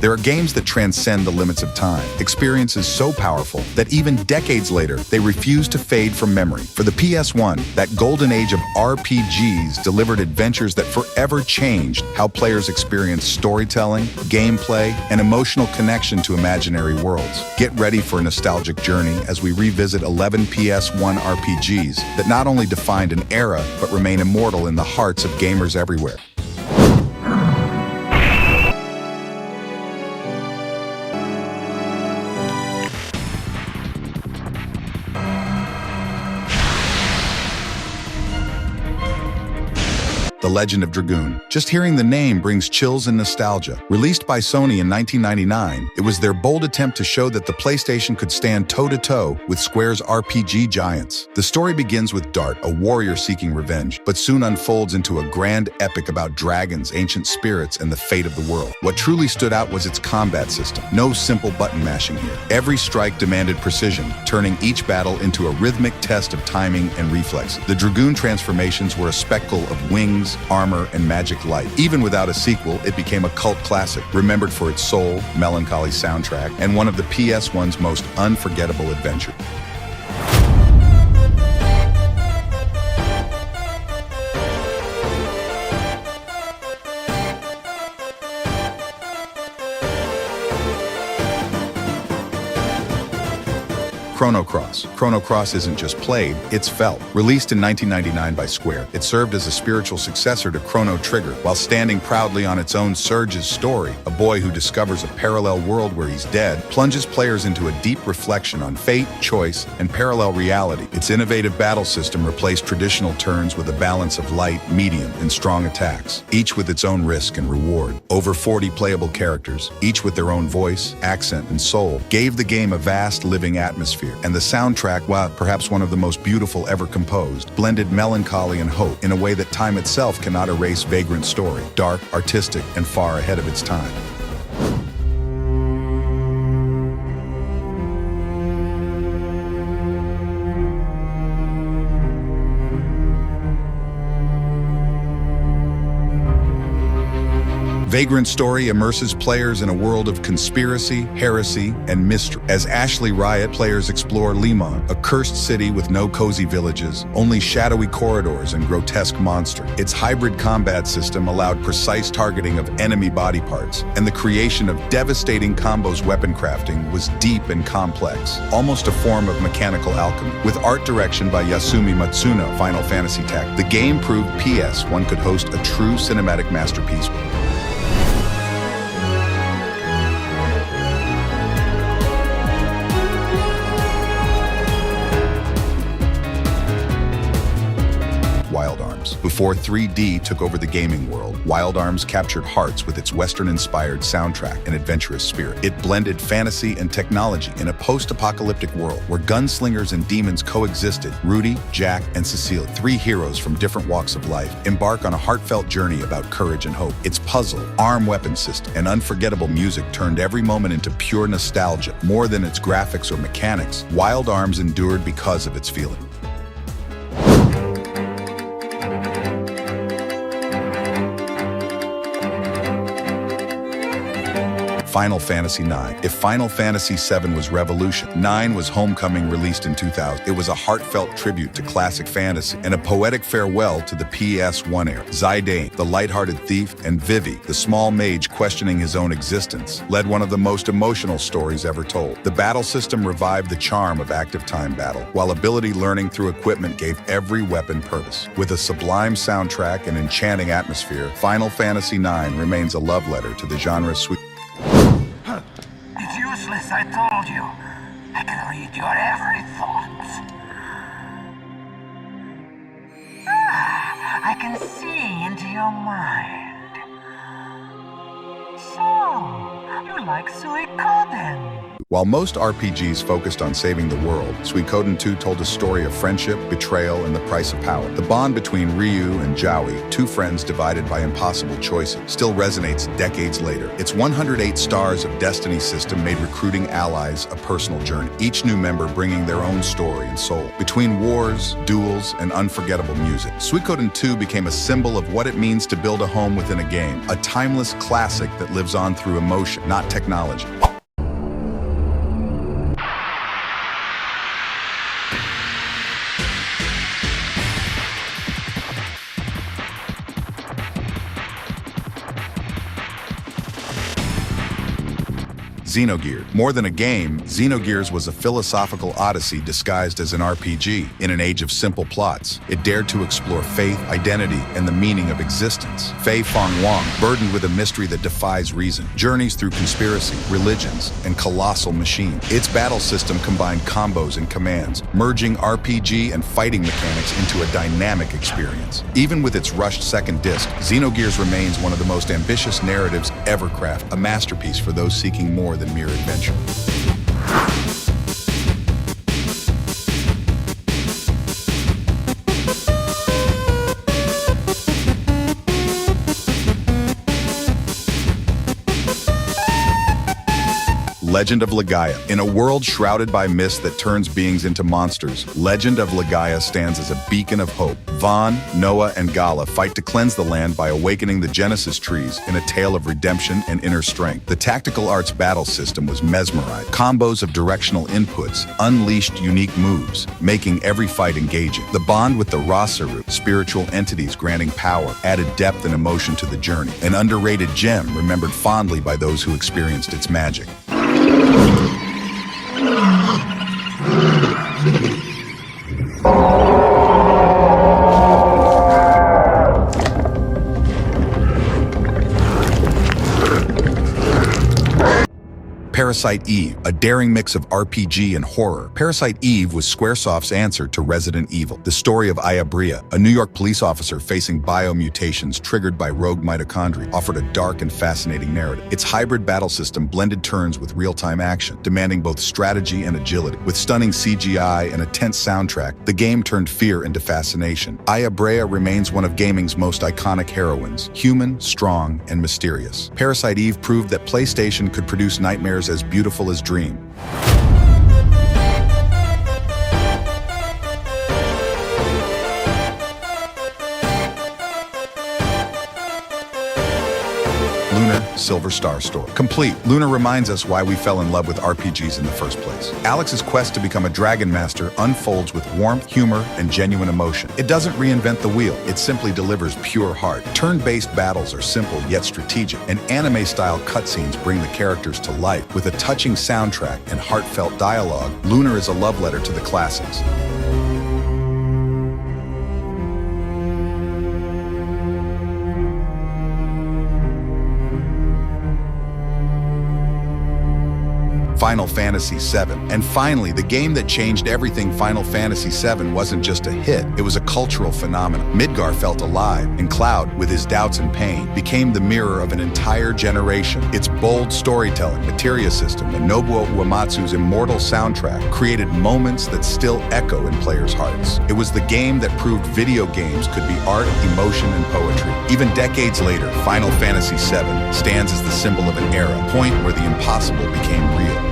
There are games that transcend the limits of time, experiences so powerful that even decades later, they refuse to fade from memory. For the PS1, that golden age of RPGs delivered adventures that forever changed how players experience storytelling, gameplay, and emotional connection to imaginary worlds. Get ready for a nostalgic journey as we revisit 11 PS1 RPGs that not only defined an era, but remain immortal in the hearts of gamers everywhere. The Legend of Dragoon. Just hearing the name brings chills and nostalgia. Released by Sony in 1999, it was their bold attempt to show that the PlayStation could stand toe-to-toe with Square's RPG giants. The story begins with Dart, a warrior seeking revenge, but soon unfolds into a grand epic about dragons, ancient spirits, and the fate of the world. What truly stood out was its combat system. No simple button mashing here. Every strike demanded precision, turning each battle into a rhythmic test of timing and reflexes. The Dragoon transformations were a spectacle of wings, armor, and magic light. Even without a sequel, it became a cult classic, remembered for its soul, melancholy soundtrack, and one of the PS1's most unforgettable adventures. Chrono Cross. Chrono Cross isn't just played, it's felt. Released in 1999 by Square, it served as a spiritual successor to Chrono Trigger, while standing proudly on its own. Surge's story, a boy who discovers a parallel world where he's dead, plunges players into a deep reflection on fate, choice, and parallel reality. Its innovative battle system replaced traditional turns with a balance of light, medium, and strong attacks, each with its own risk and reward. Over 40 playable characters, each with their own voice, accent, and soul, gave the game a vast living atmosphere. And the soundtrack, while perhaps one of the most beautiful ever composed, blended melancholy and hope in a way that time itself cannot erase Vagrant's story, dark, artistic, and far ahead of its time. Vagrant's story immerses players in a world of conspiracy, heresy, and mystery. As Ashley Riot, players explore Limon, a cursed city with no cozy villages, only shadowy corridors and grotesque monsters. Its hybrid combat system allowed precise targeting of enemy body parts, and the creation of devastating combos. Weapon crafting was deep and complex, almost a form of mechanical alchemy. With art direction by Yasumi Matsuno, Final Fantasy Tactics, the game proved PS1 could host a true cinematic masterpiece. Wild Arms. Before 3D took over the gaming world, Wild Arms captured hearts with its Western-inspired soundtrack and adventurous spirit. It blended fantasy and technology in a post-apocalyptic world where gunslingers and demons coexisted. Rudy, Jack, and Cecile, three heroes from different walks of life, embark on a heartfelt journey about courage and hope. Its puzzle, arm weapon system, and unforgettable music turned every moment into pure nostalgia. More than its graphics or mechanics, Wild Arms endured because of its feeling. Final Fantasy IX. If Final Fantasy VII was revolution, IX was homecoming, released in 2000. It was a heartfelt tribute to classic fantasy and a poetic farewell to the PS1 era. Zidane, the lighthearted thief, and Vivi, the small mage questioning his own existence, led one of the most emotional stories ever told. The battle system revived the charm of active time battle, while ability learning through equipment gave every weapon purpose. With a sublime soundtrack and enchanting atmosphere, Final Fantasy IX remains a love letter to the genre's sweet. It's useless, I told you. I can read your every thought. I can see into your mind. So, you like Suikoden? While most RPGs focused on saving the world, Suikoden 2 told a story of friendship, betrayal, and the price of power. The bond between Ryu and Jowie, two friends divided by impossible choices, still resonates decades later. Its 108 stars of Destiny system made recruiting allies a personal journey, each new member bringing their own story and soul. Between wars, duels, and unforgettable music, Suikoden 2 became a symbol of what it means to build a home within a game, a timeless classic that lives on through emotion, not technology. Xenogears. More than a game, Xenogears was a philosophical odyssey disguised as an RPG. In an age of simple plots, it dared to explore faith, identity, and the meaning of existence. Fei Fong Wong, burdened with a mystery that defies reason, journeys through conspiracy, religions, and colossal machines. Its battle system combined combos and commands, merging RPG and fighting mechanics into a dynamic experience. Even with its rushed second disc, Xenogears remains one of the most ambitious narratives ever crafted, a masterpiece for those seeking more than mere adventure. Legend of Legaia. In a world shrouded by mist that turns beings into monsters, Legend of Legaia stands as a beacon of hope. Vaughn, Noah, and Gala fight to cleanse the land by awakening the Genesis trees in a tale of redemption and inner strength. The tactical arts battle system was mesmerizing. Combos of directional inputs unleashed unique moves, making every fight engaging. The bond with the Rasaru, spiritual entities granting power, added depth and emotion to the journey. An underrated gem remembered fondly by those who experienced its magic. Parasite Eve, a daring mix of RPG and horror. Parasite Eve was Squaresoft's answer to Resident Evil. The story of Ayabria, a New York police officer facing biomutations triggered by rogue mitochondria, offered a dark and fascinating narrative. Its hybrid battle system blended turns with real-time action, demanding both strategy and agility. With stunning CGI and a tense soundtrack, the game turned fear into fascination. Ayabrea remains one of gaming's most iconic heroines, human, strong, and mysterious. Parasite Eve proved that PlayStation could produce nightmares as beautiful as dream. Silver Star Story. Complete, Luna reminds us why we fell in love with RPGs in the first place. Alex's quest to become a dragon master unfolds with warmth, humor, and genuine emotion. It doesn't reinvent the wheel, it simply delivers pure heart. Turn-based battles are simple yet strategic, and anime-style cutscenes bring the characters to life. With a touching soundtrack and heartfelt dialogue, Luna is a love letter to the classics. Final Fantasy VII. And finally, the game that changed everything. Final Fantasy VII wasn't just a hit, it was a cultural phenomenon. Midgar felt alive, and Cloud, with his doubts and pain, became the mirror of an entire generation. Its bold storytelling, materia system, and Nobuo Uematsu's immortal soundtrack created moments that still echo in players' hearts. It was the game that proved video games could be art, emotion, and poetry. Even decades later, Final Fantasy VII stands as the symbol of an era, a point where the impossible became real.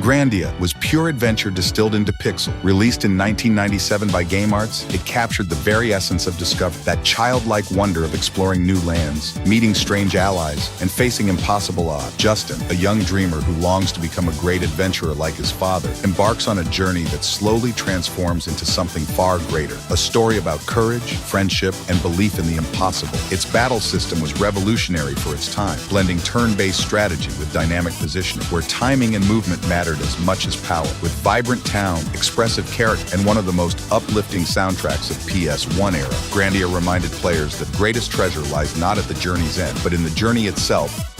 Grandia was pure adventure distilled into pixel. Released in 1997 by Game Arts, it captured the very essence of discovery, that childlike wonder of exploring new lands, meeting strange allies, and facing impossible odds. Justin, a young dreamer who longs to become a great adventurer like his father, embarks on a journey that slowly transforms into something far greater. A story about courage, friendship, and belief in the impossible. Its battle system was revolutionary for its time, blending turn-based strategy with dynamic positioning, where timing and movement mattered as much as power. With vibrant town, expressive character, and one of the most uplifting soundtracks of PS1 era, Grandia reminded players that greatest treasure lies not at the journey's end, but in the journey itself.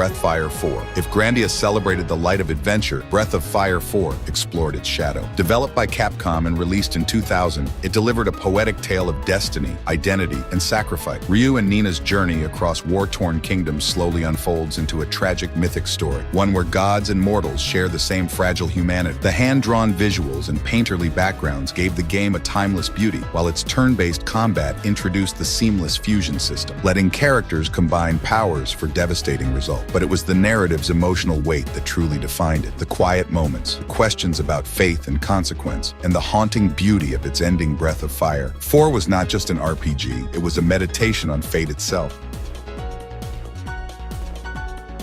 Breathfire 4. If Grandia celebrated the light of adventure, Breath of Fire 4 explored its shadow. Developed by Capcom and released in 2000, it delivered a poetic tale of destiny, identity, and sacrifice. Ryu and Nina's journey across war-torn kingdoms slowly unfolds into a tragic mythic story, one where gods and mortals share the same fragile humanity. The hand-drawn visuals and painterly backgrounds gave the game a timeless beauty, while its turn-based combat introduced the seamless fusion system, letting characters combine powers for devastating results. But it was the narrative's emotional weight that truly defined it. The quiet moments, questions about faith and consequence, and the haunting beauty of its ending Breath of Fire. 4 was not just an RPG, it was a meditation on fate itself.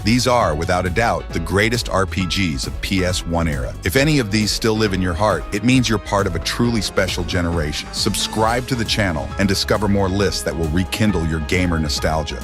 These are, without a doubt, the greatest RPGs of PS1 era. If any of these still live in your heart, it means you're part of a truly special generation. Subscribe to the channel and discover more lists that will rekindle your gamer nostalgia.